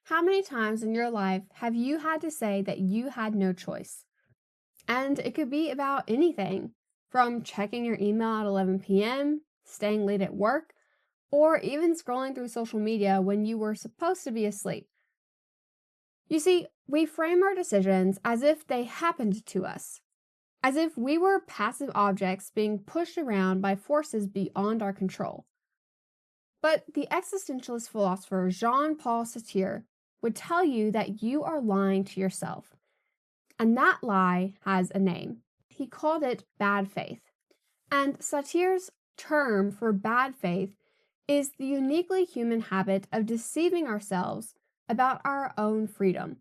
How many times in your life have you had to say that you had no choice? And it could be about anything from checking your email at 11 p.m., staying late at work, or even scrolling through social media when you were supposed to be asleep. You see, we frame our decisions as if they happened to us, as if we were passive objects being pushed around by forces beyond our control. But the existentialist philosopher Jean-Paul Sartre would tell you that you are lying to yourself. And that lie has a name. He called it bad faith. And Sartre's term for bad faith is the uniquely human habit of deceiving ourselves about our own freedom.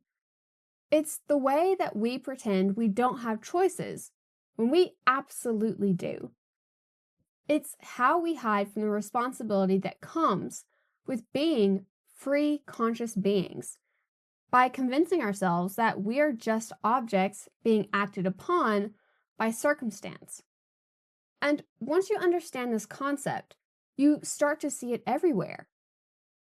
It's the way that we pretend we don't have choices when we absolutely do. It's how we hide from the responsibility that comes with being free, conscious beings by convincing ourselves that we are just objects being acted upon by circumstance. And once you understand this concept, you start to see it everywhere.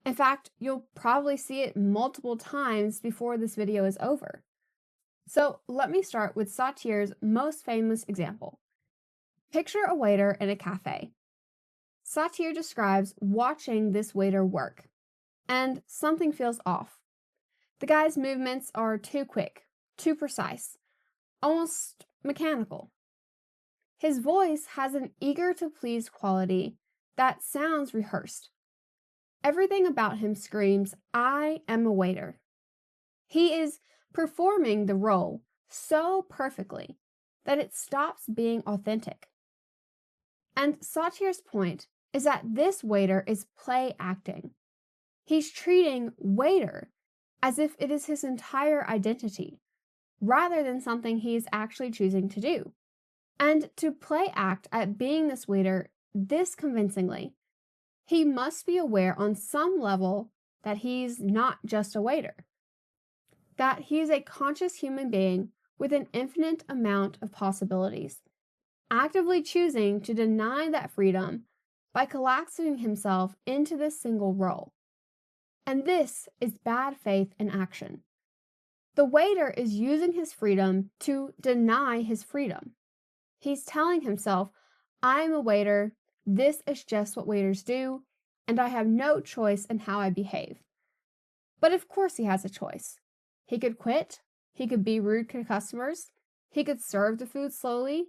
In fact, you'll probably see it multiple times before this video is over. So let me start with Sartre's most famous example. Picture a waiter in a cafe. Sartre describes watching this waiter work, and something feels off. The guy's movements are too quick, too precise, almost mechanical. His voice has an eager-to-please quality that sounds rehearsed. Everything about him screams, "I am a waiter." He is performing the role so perfectly that it stops being authentic. And Sartre's point is that this waiter is play acting. He's treating waiter as if it is his entire identity, rather than something he is actually choosing to do. And to play act at being this waiter this convincingly, he must be aware on some level that he's not just a waiter, that he is a conscious human being with an infinite amount of possibilities, actively choosing to deny that freedom by collapsing himself into this single role. And this is bad faith in action. The waiter is using his freedom to deny his freedom. He's telling himself, "I'm a waiter, this is just what waiters do, and I have no choice in how I behave." But of course he has a choice. He could quit, he could be rude to customers, he could serve the food slowly,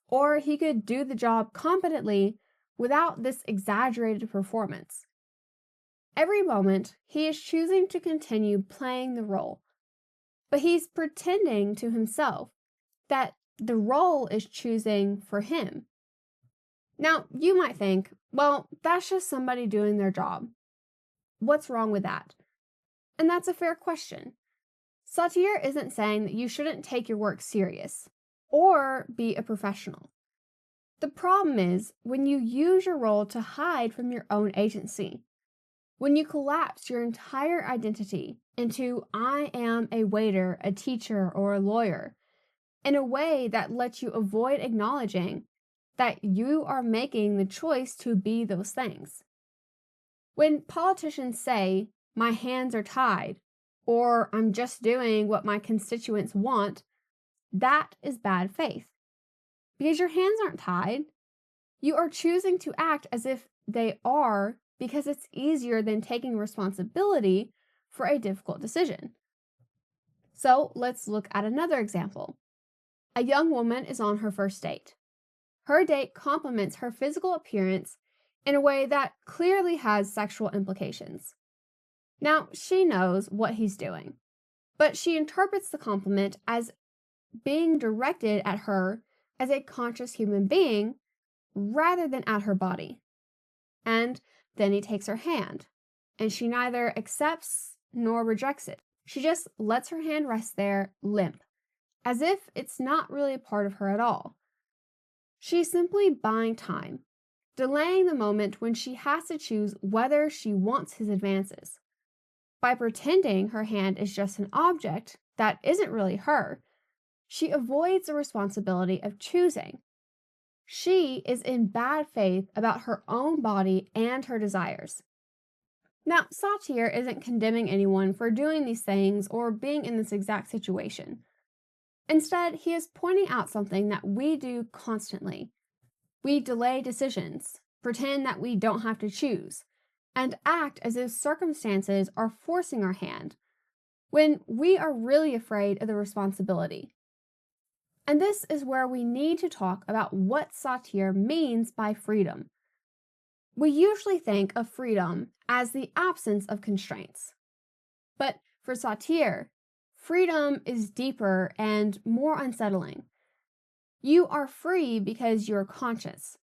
or he could do the job competently without this exaggerated performance. Every moment, he is choosing to continue playing the role, but he's pretending to himself that the role is choosing for him. Now, you might think, well, that's just somebody doing their job. What's wrong with that? And that's a fair question. Sartre isn't saying that you shouldn't take your work serious or be a professional. The problem is when you use your role to hide from your own agency, when you collapse your entire identity into "I am a waiter, a teacher, or a lawyer," in a way that lets you avoid acknowledging that you are making the choice to be those things. When politicians say, "My hands are tied," or "I'm just doing what my constituents want," that is bad faith. Because your hands aren't tied. You are choosing to act as if they are because it's easier than taking responsibility for a difficult decision. So let's look at another example. A young woman is on her first date. Her date compliments her physical appearance in a way that clearly has sexual implications. Now, she knows what he's doing, but she interprets the compliment as being directed at her as a conscious human being rather than at her body. And then he takes her hand, and she neither accepts nor rejects it. She just lets her hand rest there, limp, as if it's not really a part of her at all. She's simply buying time, delaying the moment when she has to choose whether she wants his advances. By pretending her hand is just an object that isn't really her, she avoids the responsibility of choosing. She is in bad faith about her own body and her desires. Now, Satire isn't condemning anyone for doing these things or being in this exact situation. Instead, he is pointing out something that we do constantly. We delay decisions, pretend that we don't have to choose, and act as if circumstances are forcing our hand when we are really afraid of the responsibility. And this is where we need to talk about what Satire means by freedom. We usually think of freedom as the absence of constraints. But for Satire, freedom is deeper and more unsettling. You are free because you're conscious,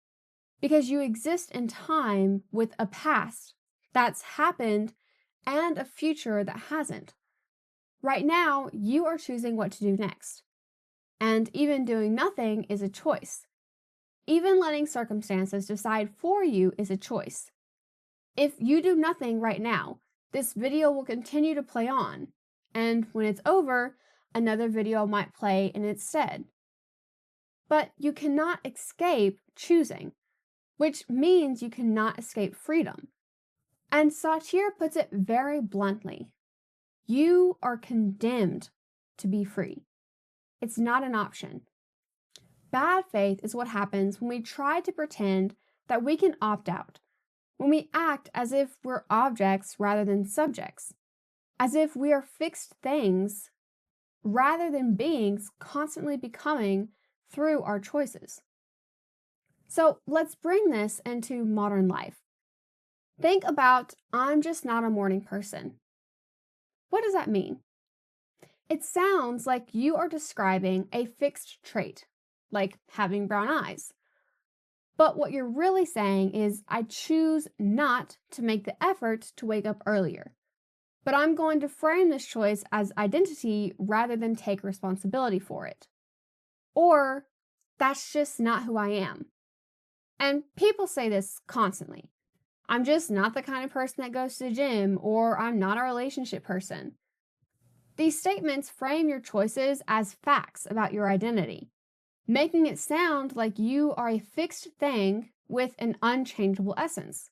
because you exist in time with a past that's happened and a future that hasn't. Right now, you are choosing what to do next. And even doing nothing is a choice. Even letting circumstances decide for you is a choice. If you do nothing right now, this video will continue to play on, and when it's over, another video might play in its stead. But you cannot escape choosing, which means you cannot escape freedom. And Satire puts it very bluntly. You are condemned to be free. It's not an option. Bad faith is what happens when we try to pretend that we can opt out, when we act as if we're objects rather than subjects, as if we are fixed things rather than beings constantly becoming through our choices. So let's bring this into modern life. Think about, I'm just not a morning person. What does that mean? It sounds like you are describing a fixed trait, like having brown eyes. But what you're really saying is, I choose not to make the effort to wake up earlier. But I'm going to frame this choice as identity rather than take responsibility for it. Or, that's just not who I am. And people say this constantly. I'm just not the kind of person that goes to the gym, or I'm not a relationship person. These statements frame your choices as facts about your identity, making it sound like you are a fixed thing with an unchangeable essence.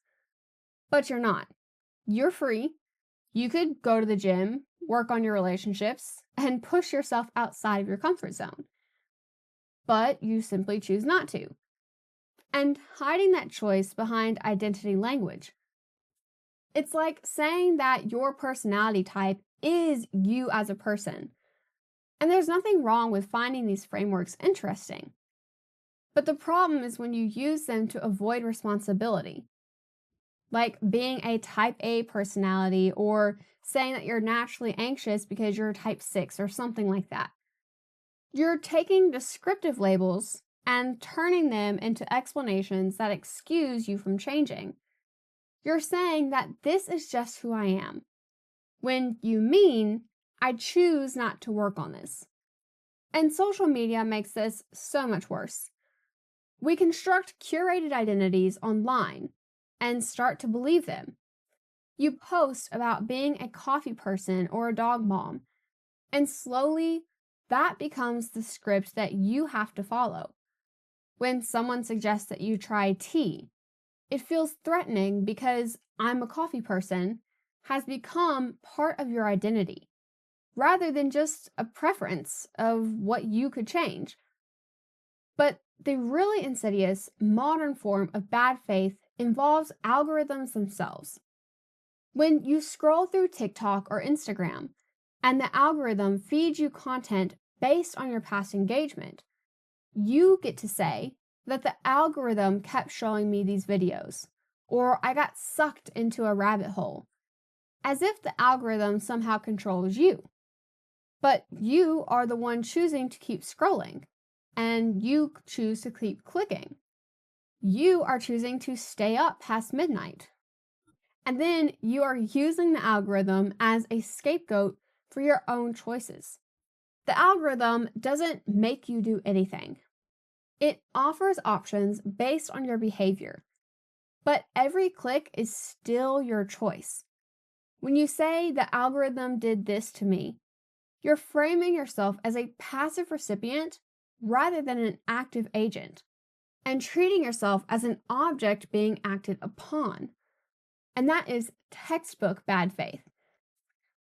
But you're not. You're free. You could go to the gym, work on your relationships, and push yourself outside of your comfort zone. But you simply choose not to. And hiding that choice behind identity language. It's like saying that your personality type is you as a person. And there's nothing wrong with finding these frameworks interesting. But the problem is when you use them to avoid responsibility, like being a type A personality or saying that you're naturally anxious because you're type 6 or something like that. You're taking descriptive labels and turning them into explanations that excuse you from changing. You're saying that this is just who I am, when you mean, I choose not to work on this. And social media makes this so much worse. We construct curated identities online and start to believe them. You post about being a coffee person or a dog mom, and slowly that becomes the script that you have to follow. When someone suggests that you try tea, it feels threatening because I'm a coffee person has become part of your identity, rather than just a preference of what you could change. But the really insidious modern form of bad faith involves algorithms themselves. When you scroll through TikTok or Instagram, and the algorithm feeds you content based on your past engagement, you get to say that the algorithm kept showing me these videos, or I got sucked into a rabbit hole, as if the algorithm somehow controls you. But you are the one choosing to keep scrolling, and you choose to keep clicking. You are choosing to stay up past midnight. And then you are using the algorithm as a scapegoat for your own choices. The algorithm doesn't make you do anything. It offers options based on your behavior, but every click is still your choice. When you say the algorithm did this to me, you're framing yourself as a passive recipient rather than an active agent, and treating yourself as an object being acted upon. and that is textbook bad faith.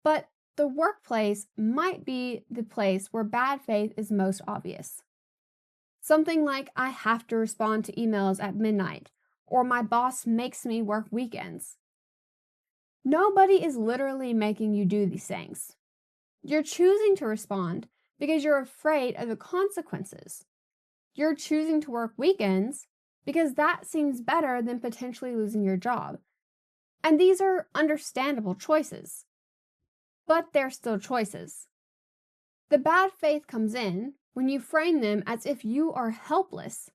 But the workplace might be the place where bad faith is most obvious. Something like, I have to respond to emails at midnight, or my boss makes me work weekends. Nobody is literally making you do these things. You're choosing to respond because you're afraid of the consequences. You're choosing to work weekends because that seems better than potentially losing your job. And these are understandable choices. But they're still choices. The bad faith comes in when you frame them as if you are helpless,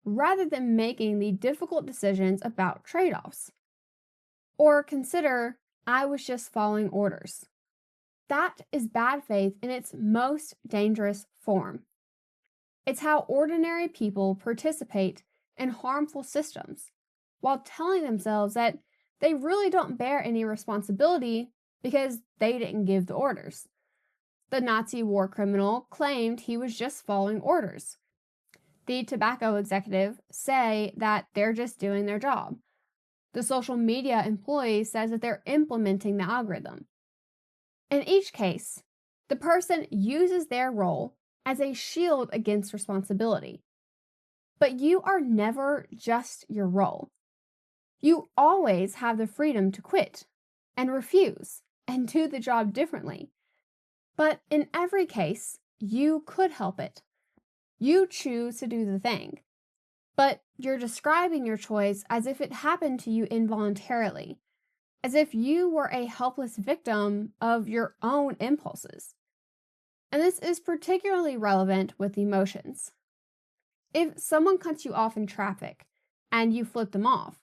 rather than making the difficult decisions about trade-offs. Or consider, I was just following orders. That is bad faith in its most dangerous form. It's how ordinary people participate in harmful systems while telling themselves that they really don't bear any responsibility because they didn't give the orders. The Nazi war criminal claimed he was just following orders. The tobacco executive say that they're just doing their job. The social media employee says that they're implementing the algorithm. In each case, the person uses their role as a shield against responsibility. But you are never just your role. You always have the freedom to quit and refuse and do the job differently. But in every case, you could help it. You choose to do the thing. But you're describing your choice as if it happened to you involuntarily, as if you were a helpless victim of your own impulses. And this is particularly relevant with emotions. If someone cuts you off in traffic and you flip them off,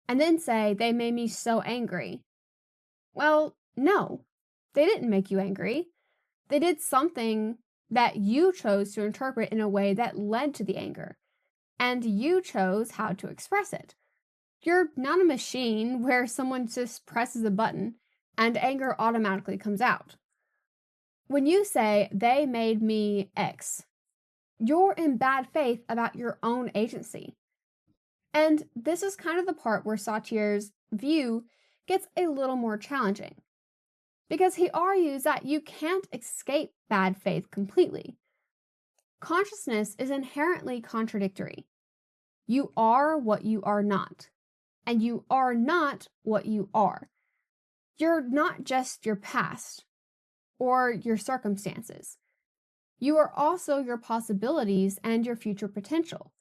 and then say they made me so angry, well, no, they didn't make you angry. They did something that you chose to interpret in a way that led to the anger, and you chose how to express it. You're not a machine where someone just presses a button and anger automatically comes out. When you say, they made me X, you're in bad faith about your own agency. And this is kind of the part where Sartre's view gets a little more challenging, because he argues that you can't escape bad faith completely. Consciousness is inherently contradictory. You are what you are not, and you are not what you are. You're not just your past or your circumstances. You are also your possibilities and your future potential.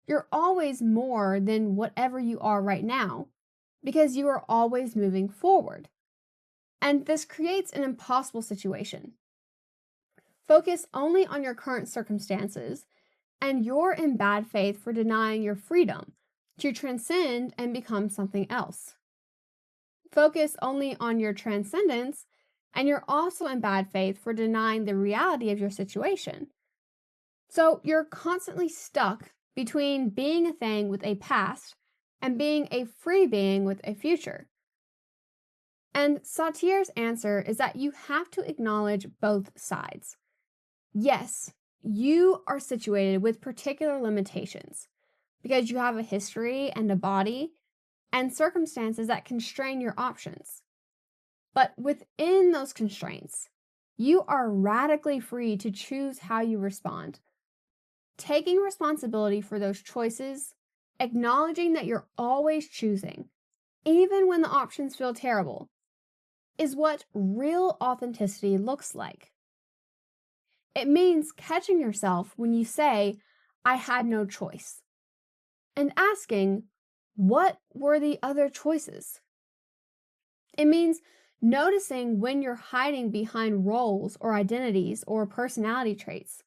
You're always more than whatever you are right now, because you are always moving forward. And this creates an impossible situation. Focus only on your current circumstances, and you're in bad faith for denying your freedom to transcend and become something else. Focus only on your transcendence, and you're also in bad faith for denying the reality of your situation. So you're constantly stuck between being a thing with a past and being a free being with a future. And Sartre's answer is that you have to acknowledge both sides. Yes, you are situated with particular limitations because you have a history and a body and circumstances that constrain your options. But within those constraints, you are radically free to choose how you respond. Taking responsibility for those choices, acknowledging that you're always choosing, even when the options feel terrible, is what real authenticity looks like. It means catching yourself when you say, I had no choice, and asking, what were the other choices? It means noticing when you're hiding behind roles or identities or personality traits,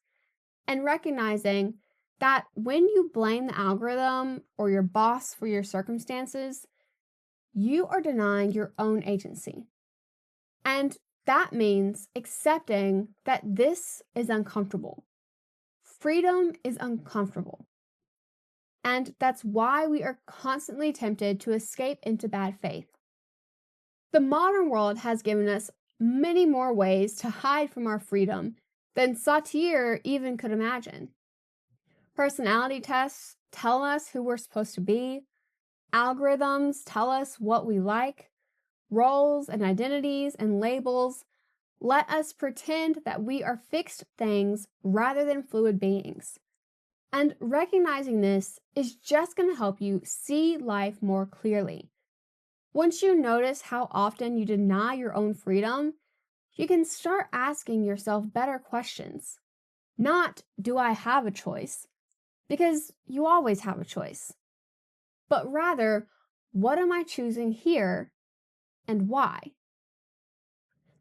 and recognizing that when you blame the algorithm or your boss for your circumstances, you are denying your own agency. And that means accepting that this is uncomfortable. Freedom is uncomfortable. And that's why we are constantly tempted to escape into bad faith. The modern world has given us many more ways to hide from our freedom than Sartre even could imagine. Personality tests tell us who we're supposed to be. Algorithms tell us what we like, roles and identities and labels let us pretend that we are fixed things rather than fluid beings. And recognizing this is just going to help you see life more clearly. Once you notice how often you deny your own freedom, you can start asking yourself better questions. Not, do I have a choice? Because you always have a choice. But rather, what am I choosing here and why?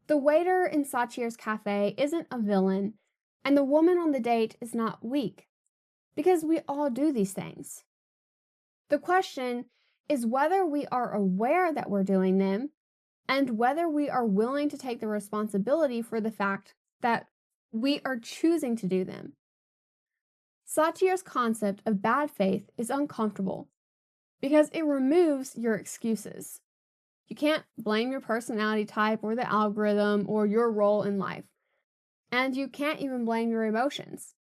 The waiter in Satir's cafe isn't a villain, and the woman on the date is not weak, because we all do these things. The question is whether we are aware that we're doing them and whether we are willing to take the responsibility for the fact that we are choosing to do them. Satir's concept of bad faith is uncomfortable because it removes your excuses. You can't blame your personality type or the algorithm or your role in life. And you can't even blame your emotions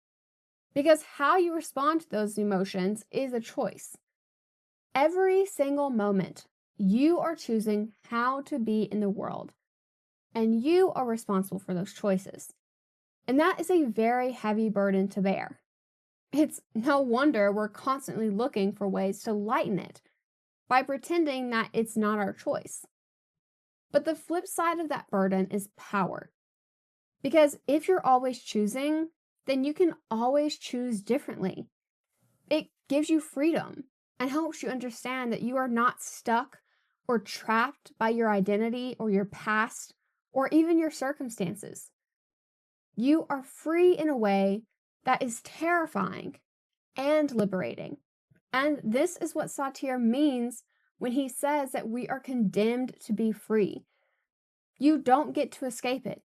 because how you respond to those emotions is a choice. Every single moment, you are choosing how to be in the world, and you are responsible for those choices. And that is a very heavy burden to bear. It's no wonder we're constantly looking for ways to lighten it by pretending that it's not our choice. But the flip side of that burden is power. Because if you're always choosing, then you can always choose differently. It gives you freedom and helps you understand that you are not stuck or trapped by your identity or your past or even your circumstances. You are free in a way that is terrifying and liberating. And this is what Satir means when he says that we are condemned to be free. You don't get to escape it.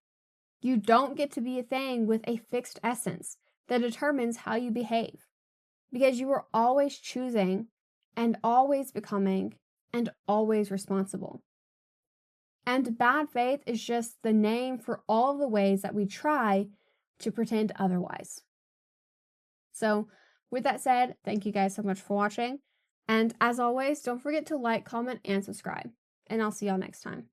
You don't get to be a thing with a fixed essence that determines how you behave, because you are always choosing and always becoming and always responsible. And bad faith is just the name for all of the ways that we try to pretend otherwise. So, with that said, thank you guys so much for watching. And as always, don't forget to like, comment, and subscribe. And I'll see y'all next time.